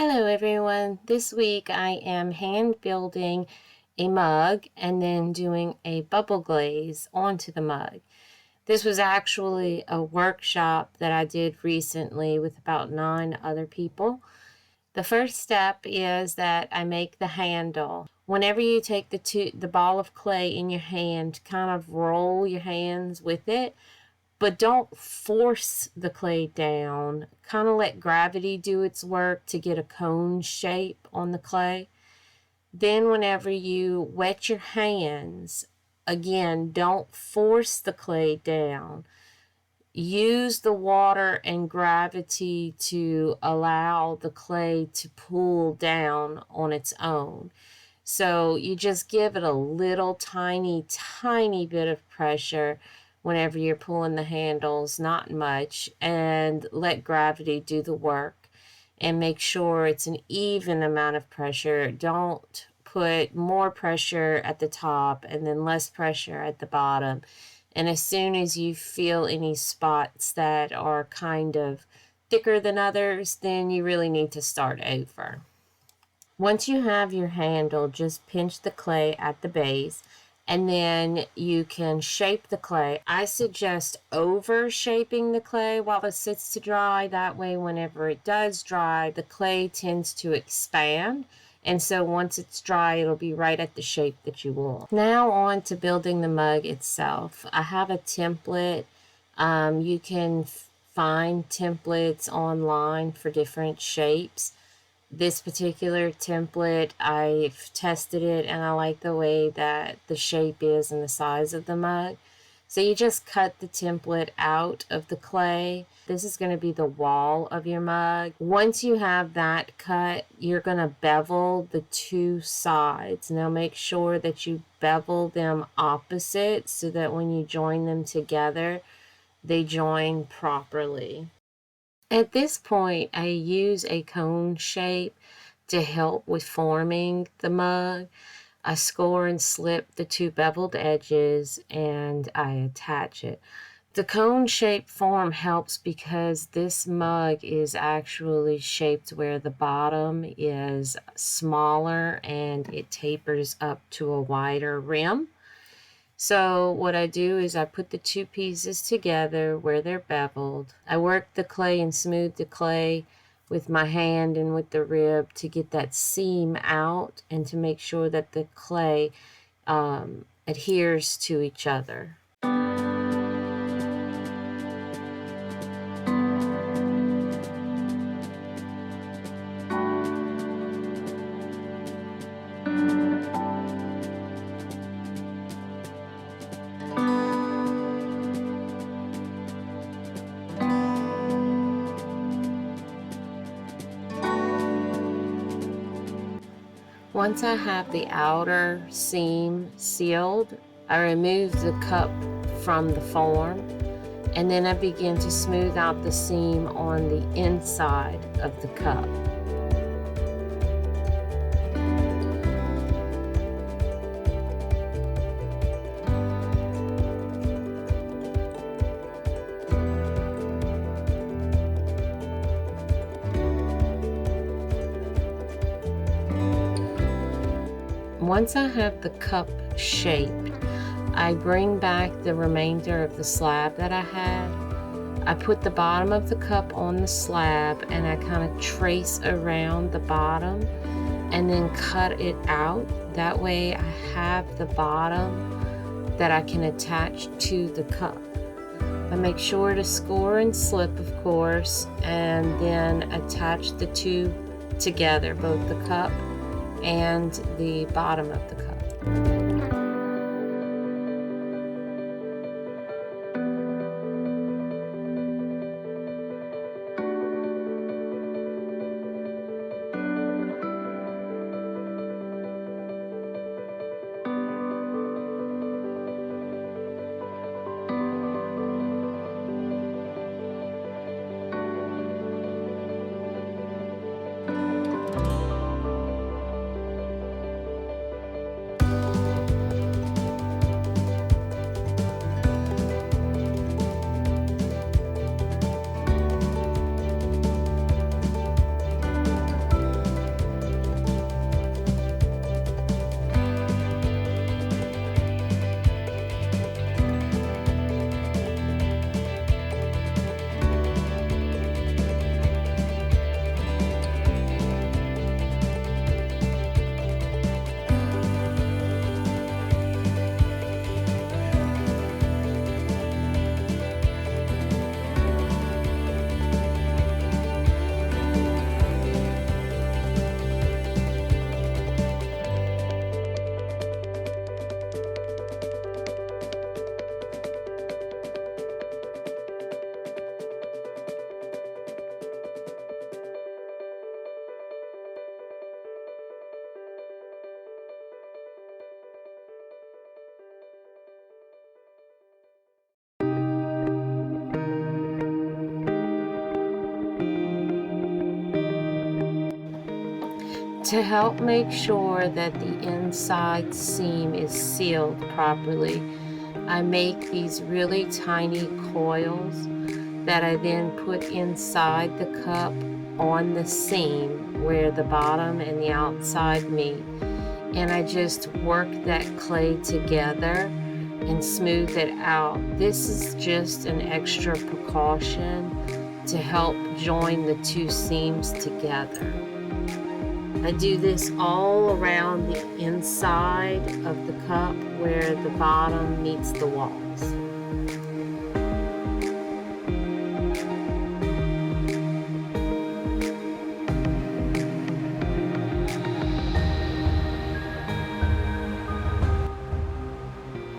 Hello everyone. This week I am hand building a mug and then doing a bubble glaze onto the mug. This was actually a workshop that I did recently with about 9 other people. The first step is that I make the handle. Whenever you take the ball of clay in your hand, kind of roll your hands with it, but don't force the clay down. Kind of let gravity do its work to get a cone shape on the clay. Then whenever you wet your hands, again, don't force the clay down. Use the water and gravity to allow the clay to pull down on its own. So you just give it a little tiny bit of pressure whenever you're pulling the handles, not much, and let gravity do the work and make sure it's an even amount of pressure. Don't put more pressure at the top and then less pressure at the bottom. And as soon as you feel any spots that are kind of thicker than others, then you really need to start over. Once you have your handle, just pinch the clay at the base and then you can shape the clay. I suggest over shaping the clay while it sits to dry. That way, whenever it does dry, the clay tends to expand. And so once it's dry, it'll be right at the shape that you want. Now on to building the mug itself. I have a template. You can find templates online for different shapes. This particular template, I've tested it and I like the way that the shape is and the size of the mug. So you just cut the template out of the clay. This is going to be the wall of your mug. Once you have that cut, you're going to bevel the two sides. Now make sure that you bevel them opposite so that when you join them together, they join properly. At this point, I use a cone shape to help with forming the mug. I score and slip the two beveled edges and I attach it. The cone shape form helps because this mug is actually shaped where the bottom is smaller and it tapers up to a wider rim. So what I do is I put the two pieces together where they're beveled. I work the clay and smooth the clay with my hand and with the rib to get that seam out and to make sure that the clay adheres to each other. Once I have the outer seam sealed, I remove the cup from the form and then I begin to smooth out the seam on the inside of the cup. Once I have the cup shaped, I bring back the remainder of the slab that I had. I put the bottom of the cup on the slab and I kind of trace around the bottom and then cut it out. That way I have the bottom that I can attach to the cup. I make sure to score and slip, of course, and then attach the two together, both the cup and the bottom of the cup. To help make sure that the inside seam is sealed properly, I make these really tiny coils that I then put inside the cup on the seam where the bottom and the outside meet. And I just work that clay together and smooth it out. This is just an extra precaution to help join the two seams together. I do this all around the inside of the cup where the bottom meets the walls.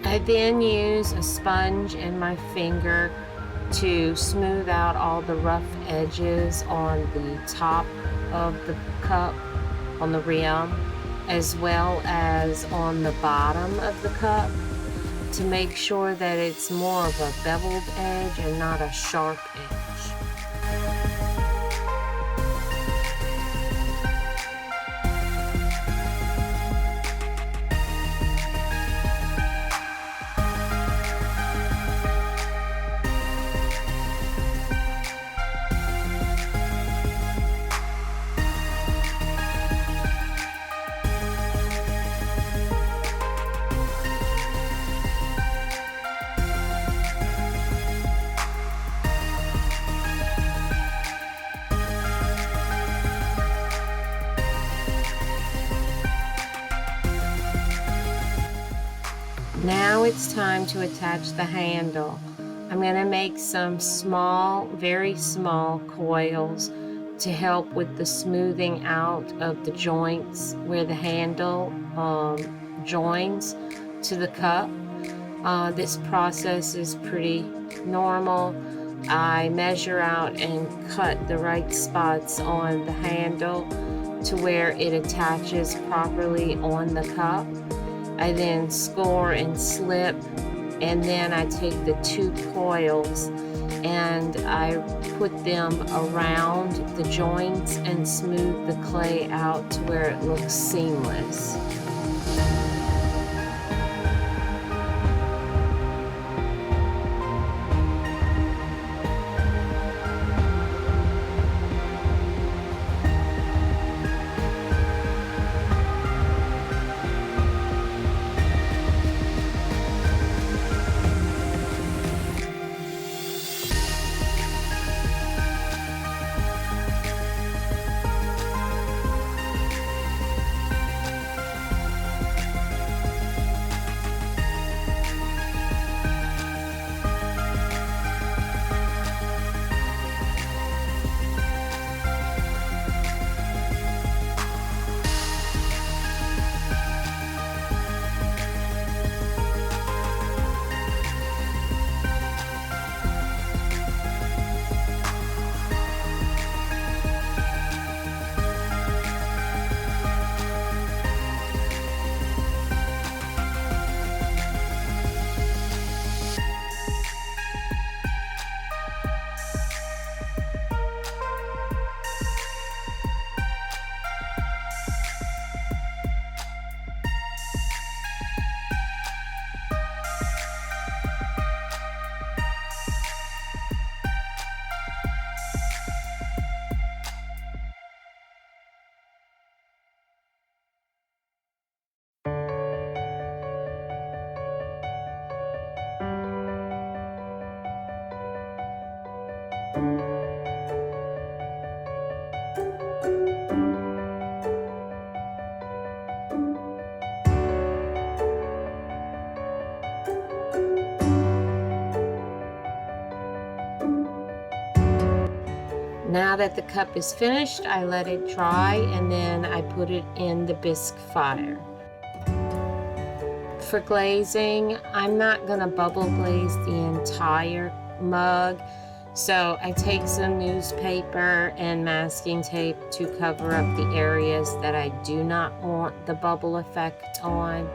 I then use a sponge and my finger to smooth out all the rough edges on the top of the cup, on the rim, as well as on the bottom of the cup, to make sure that it's more of a beveled edge and not a sharp edge. Now it's time to attach the handle. I'm going to make some small, very small coils to help with the smoothing out of the joints where the handle joins to the cup. This process is pretty normal. I measure out and cut the right spots on the handle to where it attaches properly on the cup. I then score and slip, and then I take the two coils and I put them around the joints and smooth the clay out to where it looks seamless. Now that the cup is finished, I let it dry and then I put it in the bisque fire. For glazing, I'm not going to bubble glaze the entire mug, so I take some newspaper and masking tape to cover up the areas that I do not want the bubble effect on.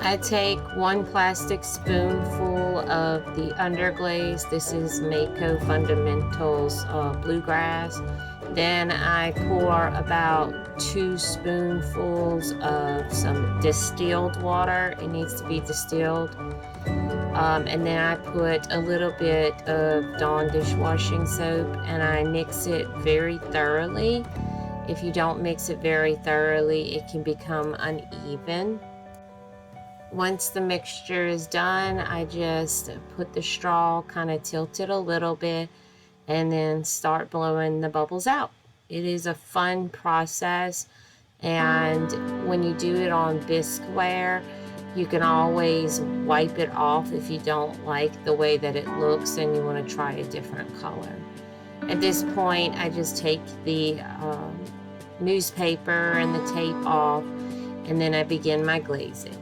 I take 1 plastic spoonful of the underglaze. This is Mako Fundamentals Bluegrass. Then I pour about 2 spoonfuls of some distilled water. It needs to be distilled. And then I put a little bit of Dawn dishwashing soap and I mix it very thoroughly. If you don't mix it very thoroughly, it can become uneven. Once the mixture is done, I just put the straw, kind of tilt it a little bit, and then start blowing the bubbles out. It is a fun process, and when you do it on bisqueware, you can always wipe it off if you don't like the way that it looks and you want to try a different color. At this point, I just take the newspaper and the tape off, and then I begin my glazing.